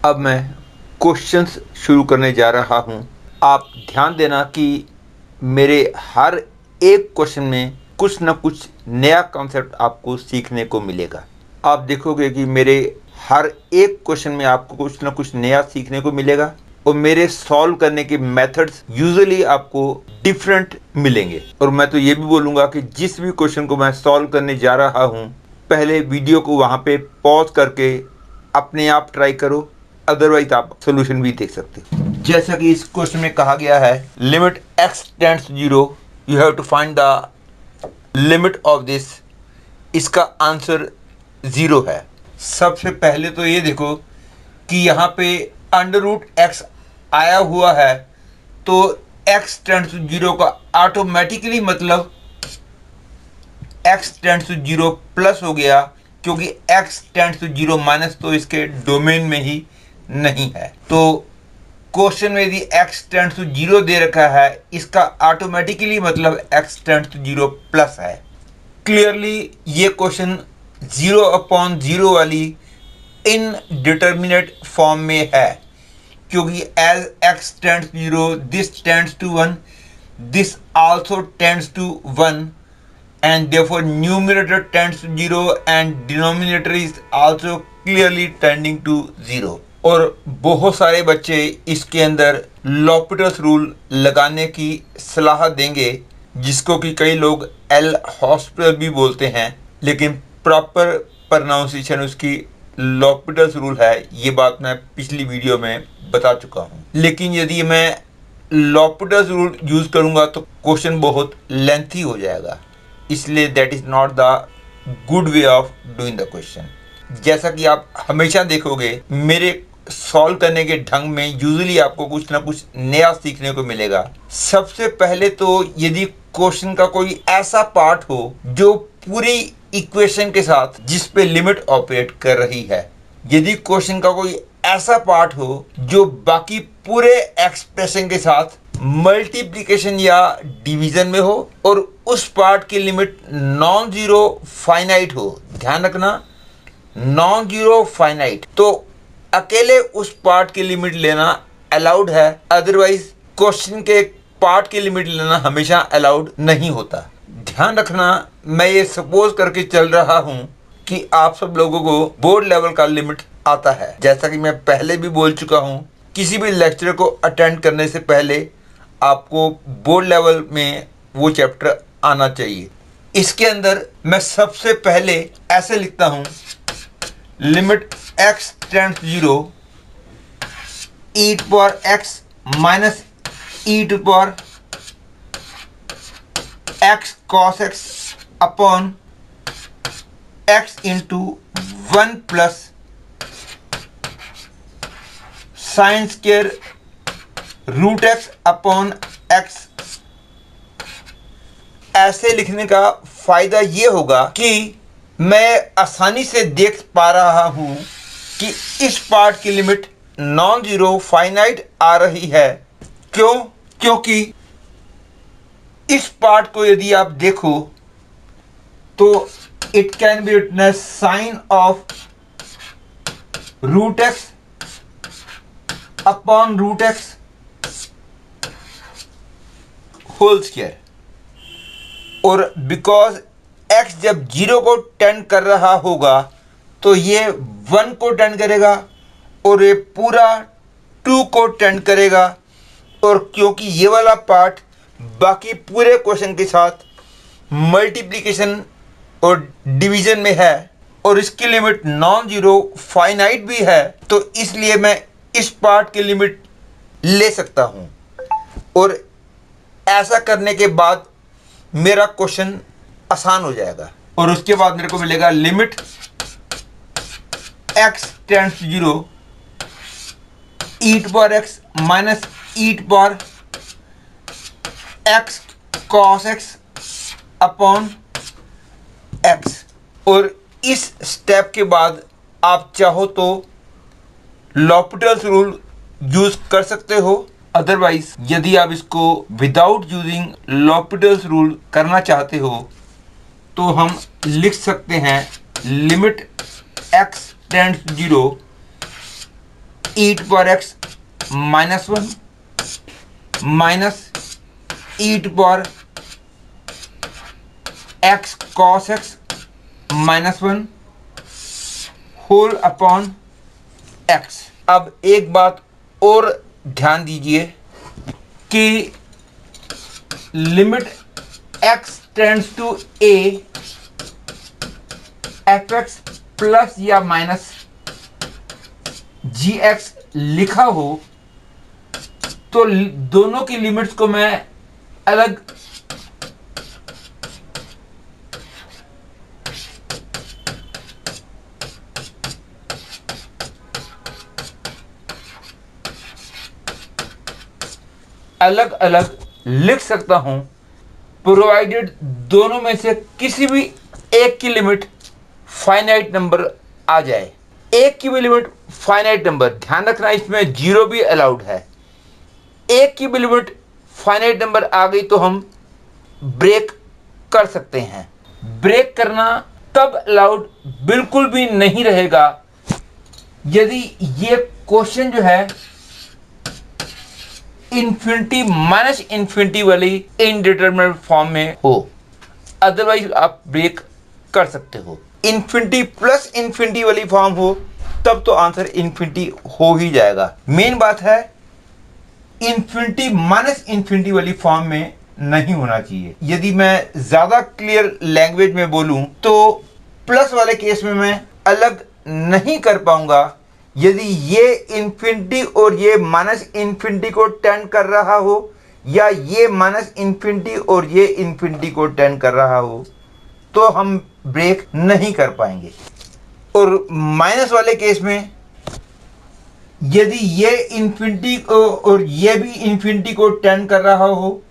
अब मैं क्वेश्चंस शुरू करने जा रहा हूं। आप ध्यान देना कि मेरे हर एक क्वेश्चन में कुछ ना कुछ नया कॉन्सेप्ट आपको सीखने को मिलेगा। आप देखोगे कि मेरे हर एक क्वेश्चन में आपको कुछ ना कुछ नया सीखने को मिलेगा और मेरे सॉल्व करने के मेथड्स यूजुअली आपको डिफरेंट मिलेंगे। और मैं तो ये भी बोलूँगा कि जिस भी क्वेश्चन को मैं सॉल्व करने जा रहा हूँ, पहले वीडियो को वहाँ पे पॉज करके अपने आप ट्राई करो, अदरवाइज आप सोल्यूशन भी देख सकते हो। जैसा कि इस क्वेश्चन में कहा गया है, limit x tends to 0, you have to find the limit of this. इसका आंसर 0 है। सबसे पहले तो ये देखो कि यहाँ पे √x आया हुआ है, तो x टेंड्स टू 0 का ऑटोमेटिकली मतलब x टेंड्स टू 0 प्लस हो गया, क्योंकि x टेंड्स टू 0 माइनस तो इसके डोमेन में ही नहीं है। तो क्वेश्चन में यदि x टेंड्स टू 0 दे रखा है, इसका ऑटोमेटिकली मतलब x टेंड्स टू 0 प्लस है। क्लियरली ये क्वेश्चन 0/0 वाली इनडिटर्मिनेट फॉर्म में है, क्योंकि as x tends to 0 this tends to 1, this also tends to 1 and therefore numerator tends to 0 and denominator is also clearly tending to 0। और बहुत सारे बच्चे इसके अंदर लॉपिटल्स रूल लगाने की सलाह देंगे, जिसको कि कई लोग एल हॉस्पिटल भी बोलते हैं, लेकिन प्रॉपर प्रोनाउंसिएशन उसकी लॉपिटल्स रूल है। ये बात मैं पिछली वीडियो में बता चुका हूँ। लेकिन यदि मैं लॉपिटल्स रूल यूज़ करूँगा तो क्वेश्चन बहुत लेंथी हो जाएगा, इसलिए that is not the good way of doing the question. जैसा कि आप हमेशा देखोगे, मेरे सॉल्व करने के ढंग में यूजुअली आपको कुछ ना कुछ नया सीखने को मिलेगा। सबसे पहले तो यदि क्वेश्चन का कोई ऐसा पार्ट हो जो पूरी इक्वेशन के साथ जिस पे लिमिट ऑपरेट कर रही है, यदि क्वेश्चन का कोई ऐसा पार्ट हो जो बाकी पूरे एक्सप्रेशन के साथ मल्टीप्लिकेशन या डिवीजन में हो और उस पार्ट की लिमिट नॉन जीरो फाइनाइट हो, ध्यान रखना नॉन जीरो फाइनाइट, तो अकेले उस पार्ट की लिमिट लेना अलाउड है, अदरवाइज क्वेश्चन के पार्ट की लिमिट लेना हमेशा अलाउड नहीं होता। ध्यान रखना, मैं ये सपोज करके चल रहा हूँ कि आप सब लोगों को बोर्ड लेवल का लिमिट आता है। जैसा कि मैं पहले भी बोल चुका हूँ, किसी भी लेक्चर को अटेंड करने से पहले आपको बोर्ड लेवल में वो चैप्टर आना चाहिए। इसके अंदर मैं सबसे पहले ऐसे लिखता हूँ, limit x tends to 0 e to power x minus e to power x cos x upon x into 1 plus sine square root x upon x। ऐसे लिखने का फायदा ये होगा कि मैं आसानी से देख पा रहा हूं कि इस पार्ट की लिमिट नॉन जीरो फाइनाइट आ रही है। क्यों? क्योंकि इस पार्ट को यदि आप देखो तो it can be written as sine of root x upon root x whole square. और बिकॉज x जब 0 को टेंड कर रहा होगा तो ये 1 को टेंड करेगा और ये पूरा 2 को टेंड करेगा। और क्योंकि ये वाला पार्ट बाकी पूरे क्वेश्चन के साथ मल्टीप्लिकेशन और डिवीजन में है और इसकी लिमिट नॉन जीरो फाइनाइट भी है, तो इसलिए मैं इस पार्ट की लिमिट ले सकता हूँ। और ऐसा करने के बाद मेरा क्वेश्चन आसान हो जाएगा। और उसके बाद मेरे को मिलेगा limit x tends to 0 e to power x minus e to power x cos x upon x। और इस स्टेप के बाद आप चाहो तो लॉपिटल्स रूल यूज कर सकते हो, अदरवाइज यदि आप इसको विदाउट यूजिंग लॉपिटल्स रूल करना चाहते हो तो हम लिख सकते हैं limit x tends to 0 e to power x minus 1 minus e to power x cos x minus 1 whole upon x। अब एक बात और ध्यान दीजिए कि limit x tends to a f x plus या माइनस जी एक्स लिखा हो तो दोनों की लिमिट्स को मैं अलग अलग अलग लिख सकता हूं, प्रोवाइडेड दोनों में से किसी भी एक की लिमिट फाइनाइट नंबर आ जाए। एक की भी लिमिट फाइनाइट नंबर, ध्यान रखना इसमें जीरो भी अलाउड है। एक की भी लिमिट फाइनाइट नंबर आ गई तो हम ब्रेक कर सकते हैं। ब्रेक करना तब अलाउड बिल्कुल भी नहीं रहेगा यदि ये क्वेश्चन जो है इन्फिनिटी माइनस इन्फिनिटी वाली इनडिटरमिनेट फॉर्म में हो, अदरवाइज आप ब्रेक कर सकते हो। इन्फिनिटी प्लस इन्फिनिटी वाली फॉर्म हो तब तो आंसर इन्फिनिटी हो ही जाएगा। मेन बात है इन्फिनिटी माइनस इन्फिनिटी वाली फॉर्म में नहीं होना चाहिए। यदि मैं ज्यादा क्लियर लैंग्वेज में बोलूं तो प्लस वाले केस में मैं अलग नहीं कर पाऊंगा। यदि ये इन्फिनिटी और ये माइनस इन्फिनिटी को टेंड कर रहा हो या ये माइनस इन्फिनिटी और ये इन्फिनिटी को टेंड कर रहा हो तो हम ब्रेक नहीं कर पाएंगे। और माइनस वाले केस में यदि ये इन्फिनिटी को और ये भी इन्फिनिटी को टेंड कर रहा हो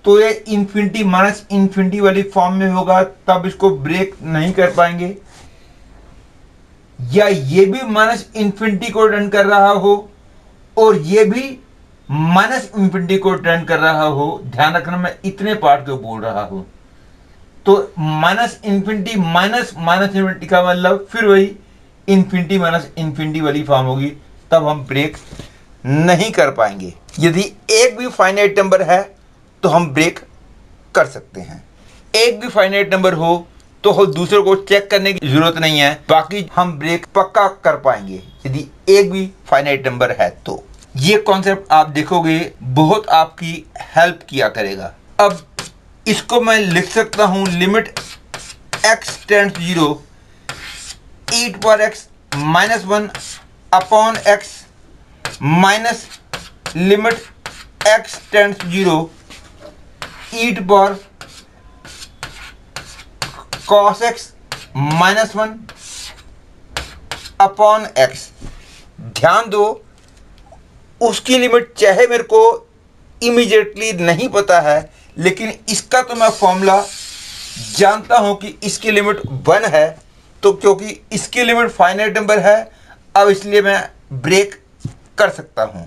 तो ये इन्फिनिटी माइनस इन्फिनिटी वाली फॉर्म में होगा, तब इसको ब्रेक नहीं कर पाएंगे। या ये भी माइनस इन्फिनिटी को टेंड कर रहा हो और ये भी माइनस इन्फिनिटी को टेंड कर रहा हो, ध्यान रखना मैं इतने पार्ट को बोल रहा हूं। तो minus infinity minus minus infinity का मतलब फिर वही इन्फिनिटी माइनस इन्फिनिटी वाली फॉर्म होगी, तब हम ब्रेक नहीं कर पाएंगे। यदि एक भी फाइनाइट नंबर है तो हम ब्रेक कर सकते हैं। एक भी फाइनाइट नंबर हो तो हम दूसरे को चेक करने की जरूरत नहीं है, बाकी हम ब्रेक पक्का कर पाएंगे यदि एक भी फाइनाइट नंबर है तो। ये कॉन्सेप्ट आप देखोगे बहुत आपकी हेल्प किया करेगा। अब इसको मैं लिख सकता हूं limit x tends to 0 e to power x minus 1 upon x minus limit x tends to 0 e to power cos x minus 1 upon x। ध्यान दो उसकी लिमिट चाहे मेरे को इमीडिएटली नहीं पता है, लेकिन इसका तो मैं फॉर्मूला जानता हूं कि इसकी लिमिट 1 है, तो क्योंकि इसकी लिमिट फाइनाइट नंबर है अब इसलिए मैं ब्रेक कर सकता हूं।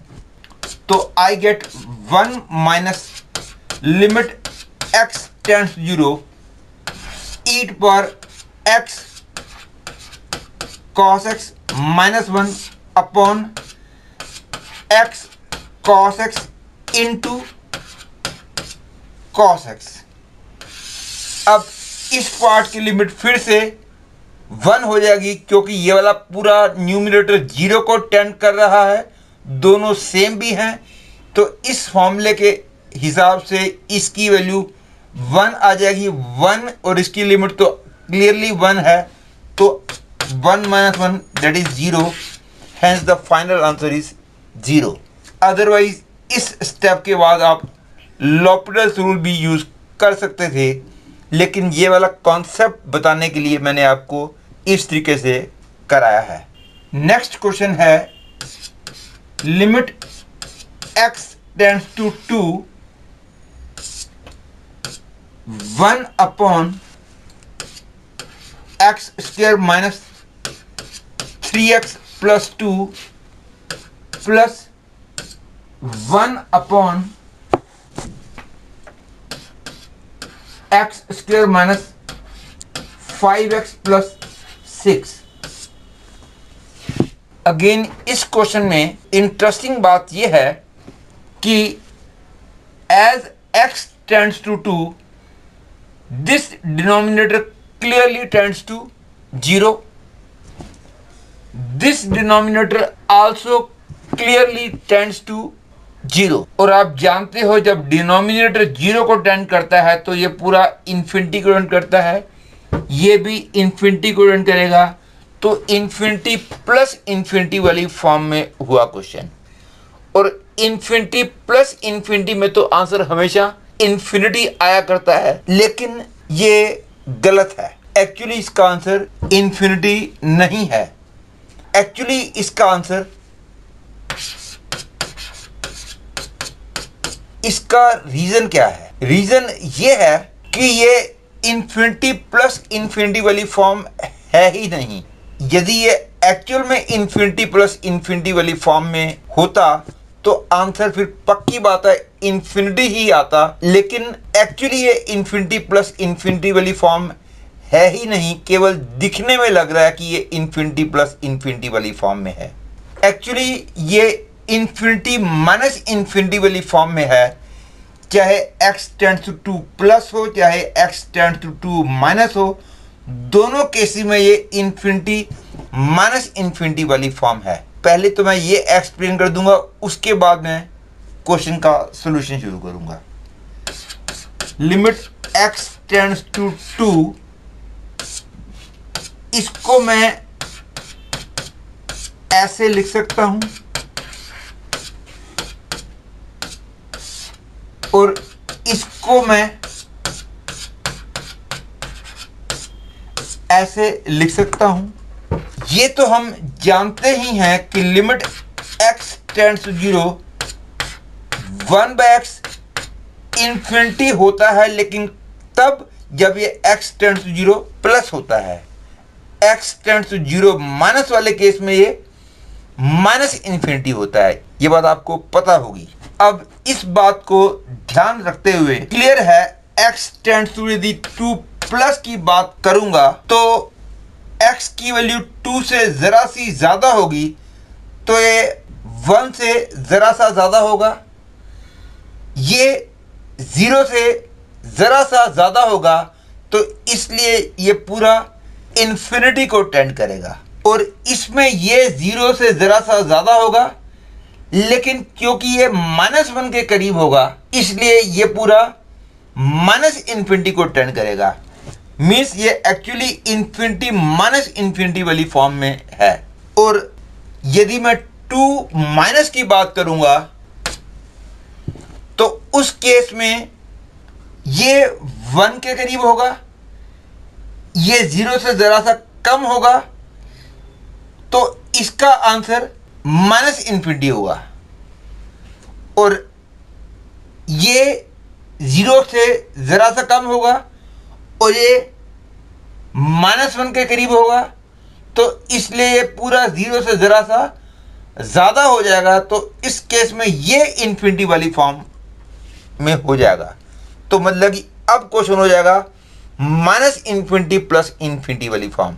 तो I get 1 minus limit x tends to 0 e to power x cos x minus 1 upon x cos x into cos x। अब इस पार्ट की लिमिट फिर से 1 हो जाएगी क्योंकि ये वाला पूरा न्यूमरेटर 0 को टेंड कर रहा है, दोनों सेम भी हैं। तो इस फॉर्मूले के हिसाब से इसकी वैल्यू 1 आ जाएगी। 1 और इसकी लिमिट तो क्लियरली 1 है, तो 1 minus 1 that is 0, hence the final answer is 0। Otherwise इस स्टेप के बाद आप लॉपिटल्स रूल भी यूज कर सकते थे, लेकिन ये वाला कॉन्सेप्ट बताने के लिए मैंने आपको इस तरीके से कराया है। नेक्स्ट क्वेश्चन है limit x tends to 2 1 upon x square minus 3x plus 2 plus 1 upon x square minus 5x plus 6। Again इस क्वेश्चन में इंटरेस्टिंग बात यह है कि as x tends to 2 this denominator clearly tends to 0. This denominator also clearly tends to 0. और आप जानते हो जब डिनोमिनेटर 0 को टेंड करता है तो ये पूरा इन्फिनिटी को टेंड करता है, ये भी इन्फिनिटी को टेंड करेगा. तो इन्फिनिटी प्लस इन्फिनिटी वाली फॉर्म में हुआ क्वेश्चन. और इन्फिनिटी प्लस इन्फिनिटी में तो आंसर हमेशा इन्फिनिटी आया करता है, लेकिन ये गलत है. एक्चुअली इसका आंसर इन्फिनिटी नहीं है. एक्चुअली इसका आंसर, इसका रीजन क्या है? रीजन ये है कि ये इन्फिनिटी प्लस इन्फिनिटी वाली फॉर्म है ही नहीं. यदि ये एक्चुअल में इन्फिनिटी प्लस इन्फिनिटी वाली फॉर्म में होता तो आंसर फिर पक्की बात है इन्फिनिटी ही आता. लेकिन एक्चुअली ये इन्फिनिटी प्लस इन्फिनिटी वाली फॉर्म है ही नहीं, केवल दिखने में लग रहा है कि ये इन्फिनिटी प्लस इन्फिनिटी वाली फॉर्म में है. एक्चुअली ये इन्फिनिटी माइनस इन्फिनिटी वाली फॉर्म में है. चाहे x टेंड्स टू 2 प्लस हो, चाहे x टेंड्स टू 2 माइनस हो, दोनों केसेस में ये इन्फिनिटी माइनस इन्फिनिटी वाली फॉर्म है. पहले तो मैं ये एक्सप्लेन कर दूंगा, उसके बाद मैं क्वेश्चन का सॉल्यूशन शुरू करूंगा. लिमिट x टेंड्स टू 2, इसको मैं ऐसे लिख सकता हूं और इसको मैं ऐसे लिख सकता हूं. ये तो हम जानते ही हैं कि limit x tends to 0 1/x infinity होता है, लेकिन तब जब ये x टेंड्स टू 0 प्लस होता है. x टेंड्स टू 0 माइनस वाले केस में ये माइनस इन्फिनिटी होता है. ये बात आपको पता होगी. अब इस बात को ध्यान रखते हुए क्लियर है x टेंड्स टू यदि 2 प्लस की बात करूंगा तो x की वैल्यू 2 से जरा सी ज्यादा होगी, तो ये 1 से जरा सा ज्यादा होगा. ये 0 से जरा सा ज्यादा होगा, तो इसलिए ये पूरा इन्फिनिटी को टेंड करेगा. और इसमें ये 0 से जरा सा ज्यादा होगा, लेकिन क्योंकि ये -1 के करीब होगा, इसलिए ये पूरा माइनस इन्फिनिटी को टेंड करेगा. मीन्स ये एक्चुअली इन्फिनिटी माइनस इन्फिनिटी वाली फॉर्म में है. और यदि मैं 2 माइनस की बात करूंगा तो उस केस में ये 1 के करीब होगा, ये 0 से जरा सा कम होगा, तो इसका आंसर माइनस इन्फिनिटी होगा. और ये 0 से जरा सा कम होगा और ये -1 के करीब होगा, तो इसलिए ये पूरा 0 से जरा सा ज़्यादा हो जाएगा. तो इस केस में ये इन्फिनिटी वाली फॉर्म में हो जाएगा. तो मतलब कि अब क्वेश्चन हो जाएगा माइनस इन्फिनिटी प्लस इन्फिनिटी वाली फॉर्म.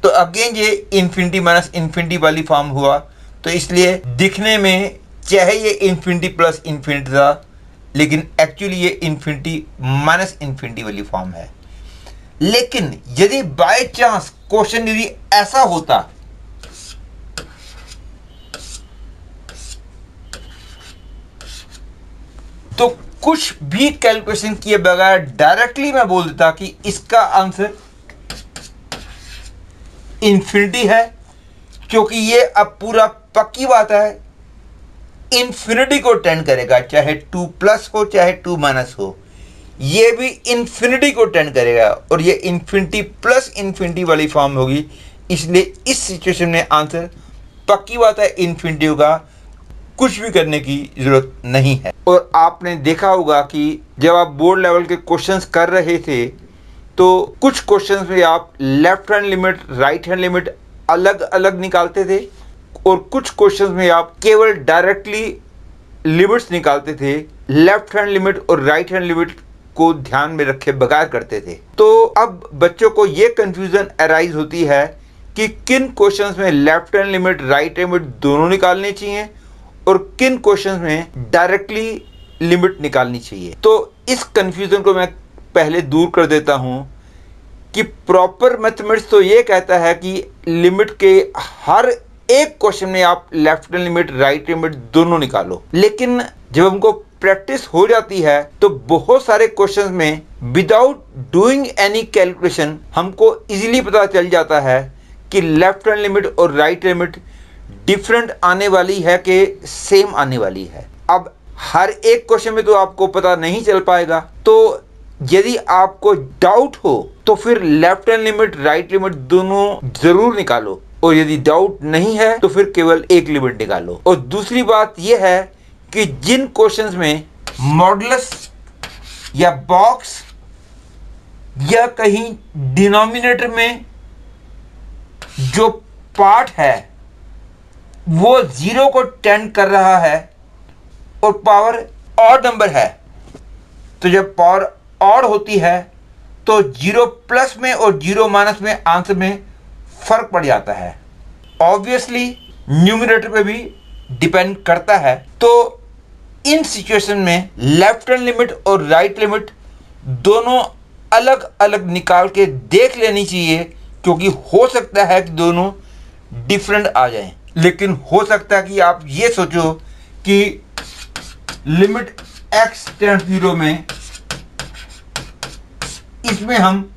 तो अगेन ये इन्फिनिटी माइनस इन्फिनिटी वाली फॉर्म हुआ, तो इसलिए दिखने में चाहे ये इन्फिनिटी प्लस इन्फिनिटी था, लेकिन एक्चुअली ये इन्फिनिटी माइनस इन्फिनिटी वाली फॉर्म है. लेकिन यदि बाय चांस क्वेश्चन यदि ऐसा होता तो कुछ भी कैलकुलेशन किए बगैर डायरेक्टली मैं बोल देता कि इसका आंसर इन्फिनिटी है, क्योंकि ये अब पूरा पक्की बात है इन्फिनिटी को टेंड करेगा, चाहे 2 प्लस हो चाहे 2 माइनस हो, ये भी इन्फिनिटी को टेंड करेगा. और ये इन्फिनिटी प्लस इन्फिनिटी वाली फॉर्म होगी, इसलिए इस सिचुएशन में आंसर पक्की बात है इन्फिनिटी होगा. कुछ भी करने की ज़रूरत नहीं है. और आपने देखा होगा कि जब आप बोर्ड लेवल के क्वेश्चंस कर रहे थे तो कुछ क्वेश्चंस में आप left hand limit right hand limit अलग अलग निकालते थे, और कुछ क्वेश्चंस में आप केवल डायरेक्टली लिमिट्स निकालते थे. लेफ्ट हैंड लिमिट और राइट हैंड लिमिट को ध्यान में रखे बगैर करते थे. तो अब बच्चों को ये कंफ्यूजन अराइज होती है कि किन क्वेश्चंस में left hand limit right limit दोनों निकालनी चाहिए और किन क्वेश्चंस में डायरेक्टली लिमिट निकालनी चाहिए। तो इस कंफ्यूजन को मैं पहले दूर कर देता हूं कि प्रॉपर मैथमेटिक्स तो ये कहता है कि लिमिट के हर एक क्वेश्चन में आप left hand limit right limit दोनों निकालो। लेकिन जब हमको प्रैक्टिस हो जाती है तो बहुत सारे क्वेश्चंस में विदाउट डूइंग एनी कैलकुलेशन हमको इजीली पता चल जाता है कि लेफ्ट हैंड लिमिट और राइट लिमिट डिफरेंट आने वाली है कि सेम आने वाली है। अब हर एक क्वेश्चन में तो आपको पता नहीं चल पाएगा, तो यदि आपको डाउट हो तो फिर left hand limit right limit दोनों जरूर निकालो, और यदि डाउट नहीं है तो फिर केवल एक लिमिट निकालो। और दूसरी बात यह है कि जिन क्वेश्चंस में मॉडुलस या बॉक्स या कहीं डिनोमिनेटर में जो पार्ट है वो 0 को टेंड कर रहा है और पावर ऑड नंबर है, तो जब पावर ऑड होती है तो 0 प्लस में और 0 माइनस में आंसर में फर्क पड़ जाता है। ऑब्वियसली न्यूमरेटर पे भी डिपेंड करता है। तो इन सिचुएशन में लेफ्ट हैंड लिमिट और राइट लिमिट दोनों अलग अलग निकाल के देख लेनी चाहिए, क्योंकि हो सकता है कि दोनों डिफरेंट आ जाएं। लेकिन हो सकता है कि आप ये सोचो कि लिमिट x टेंड्स 0 में इसमें हम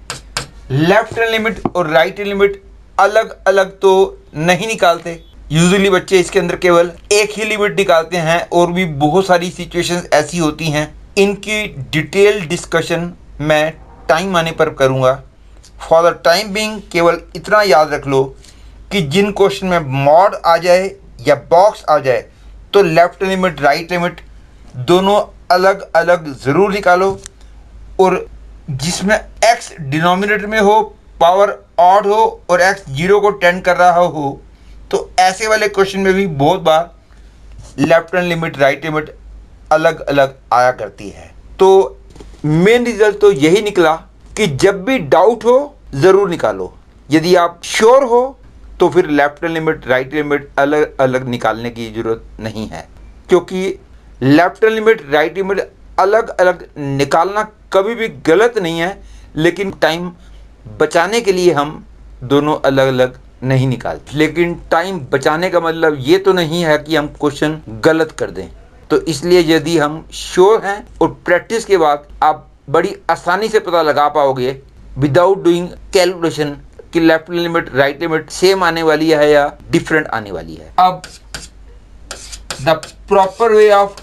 लेफ्ट हैंड लिमिट और राइट हैंड लिमिट अलग अलग तो नहीं निकालते। यूजुअली बच्चे इसके अंदर केवल एक ही लिमिट निकालते हैं, और भी बहुत सारी सिचुएशंस ऐसी होती हैं। इनकी डिटेल डिस्कशन मैं टाइम आने पर करूंगा। फॉर द टाइम बिंग केवल इतना याद रख लो कि जिन क्वेश्चन में मॉड आ जाए या बॉक्स आ जाए तो लेफ्ट लिमिट राइट लिमिट दोनों अलग अलग ज़रूर निकालो, और जिसमें x डिनोमिनेटर में हो, पावर ऑड हो और x 0 को टेंड कर रहा हो, तो ऐसे वाले क्वेश्चन में भी बहुत बार left hand limit right limit अलग अलग आया करती है। तो मेन रिजल्ट तो यही निकला कि जब भी डाउट हो ज़रूर निकालो। यदि आप श्योर हो तो फिर left hand limit right limit अलग अलग निकालने की ज़रूरत नहीं है, क्योंकि left hand limit right limit अलग अलग निकालना कभी भी गलत नहीं है, लेकिन टाइम बचाने के लिए हम दोनों अलग अलग नहीं निकालते। लेकिन टाइम बचाने का मतलब ये तो नहीं है कि हम क्वेश्चन गलत कर दें। तो इसलिए यदि हम श्योर हैं और प्रैक्टिस के बाद आप बड़ी आसानी से पता लगा पाओगे विदाउट डूइंग कैलकुलेशन कि left limit right limit same आने वाली है या डिफरेंट आने वाली है। अब the proper way of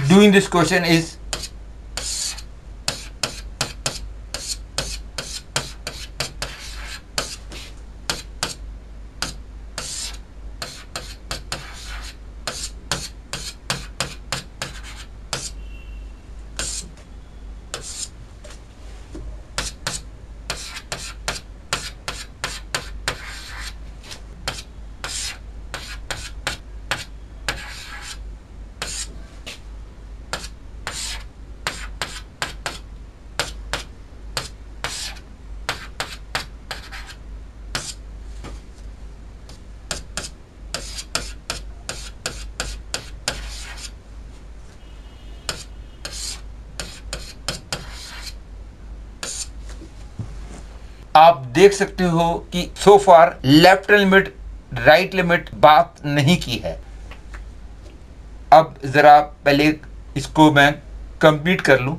doing this question is आप देख सकते हो कि so far left limit right limit बात नहीं की है। अब जरा पहले इसको मैं कंप्लीट कर लूं।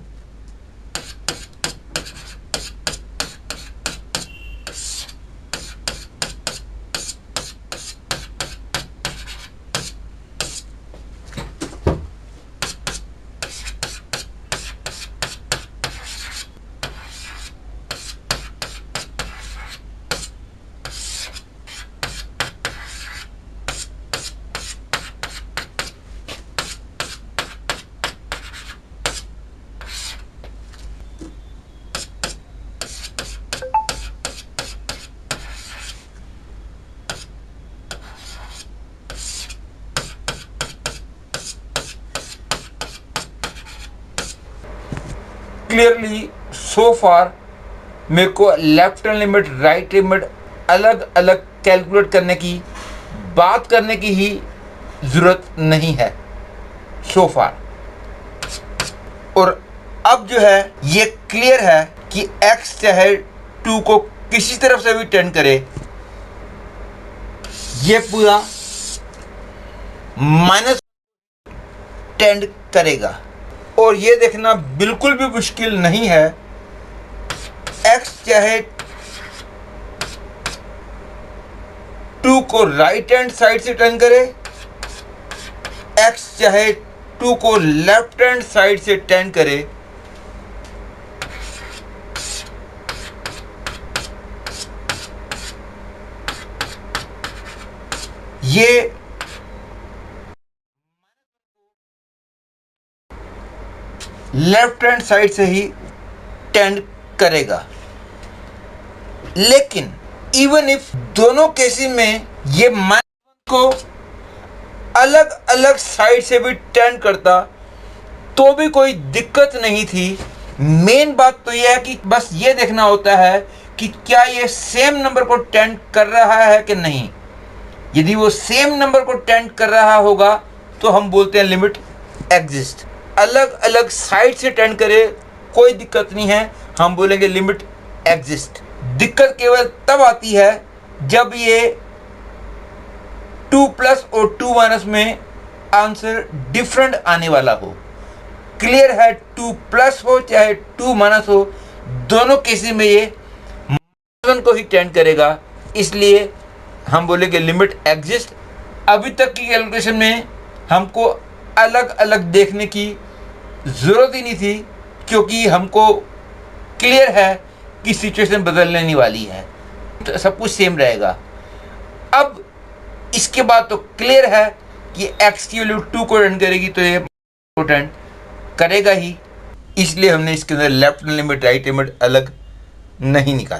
क्लियरली सो फार मेरे को left hand limit right limit अलग अलग कैलकुलेट करने की बात करने की ही ज़रूरत नहीं है सो फार। और अब जो है ये क्लियर है कि x चाहे 2 को किसी तरफ से भी टेंड करे, ये पूरा माइनस टेंड करेगा। और ये देखना बिल्कुल भी मुश्किल नहीं है, x चाहे 2 को राइट हैंड साइड से टेंड करे, x चाहे 2 को लेफ्ट हैंड साइड से टेंड करे, ये लेफ्ट हैंड साइड से ही टेंड करेगा। लेकिन इवन इफ दोनों केसेस में ये माइनस को अलग अलग साइड से भी टेंड करता तो भी कोई दिक्कत नहीं थी। मेन बात तो यह है कि बस ये देखना होता है कि क्या ये सेम नंबर को टेंड कर रहा है कि नहीं। यदि वो सेम नंबर को टेंड कर रहा होगा तो हम बोलते हैं लिमिट एग्जिस्ट। अलग अलग साइड से टेंड करे कोई दिक्कत नहीं है, हम बोलेंगे लिमिट एग्जिस्ट। दिक्कत केवल तब आती है जब ये 2 प्लस और 2 माइनस में आंसर डिफरेंट आने वाला हो। क्लियर है, 2 प्लस हो चाहे 2 माइनस हो, दोनों केसेस में ये -1 को ही टेंड करेगा, इसलिए हम बोलेंगे लिमिट एग्जिस्ट। अभी तक की कैलकुलेशन में हमको अलग अलग देखने की ज़रूरत ही नहीं थी, क्योंकि हमको क्लियर है कि सिचुएशन बदलने नहीं वाली है, तो सब कुछ सेम रहेगा। अब इसके बाद तो क्लियर है कि x की वैल्यू 2 को टेंड करेगी तो ये टेंड करेगा ही, इसलिए हमने इसके अंदर लेफ्ट लिमिट राइट लिमिट अलग नहीं निकाली।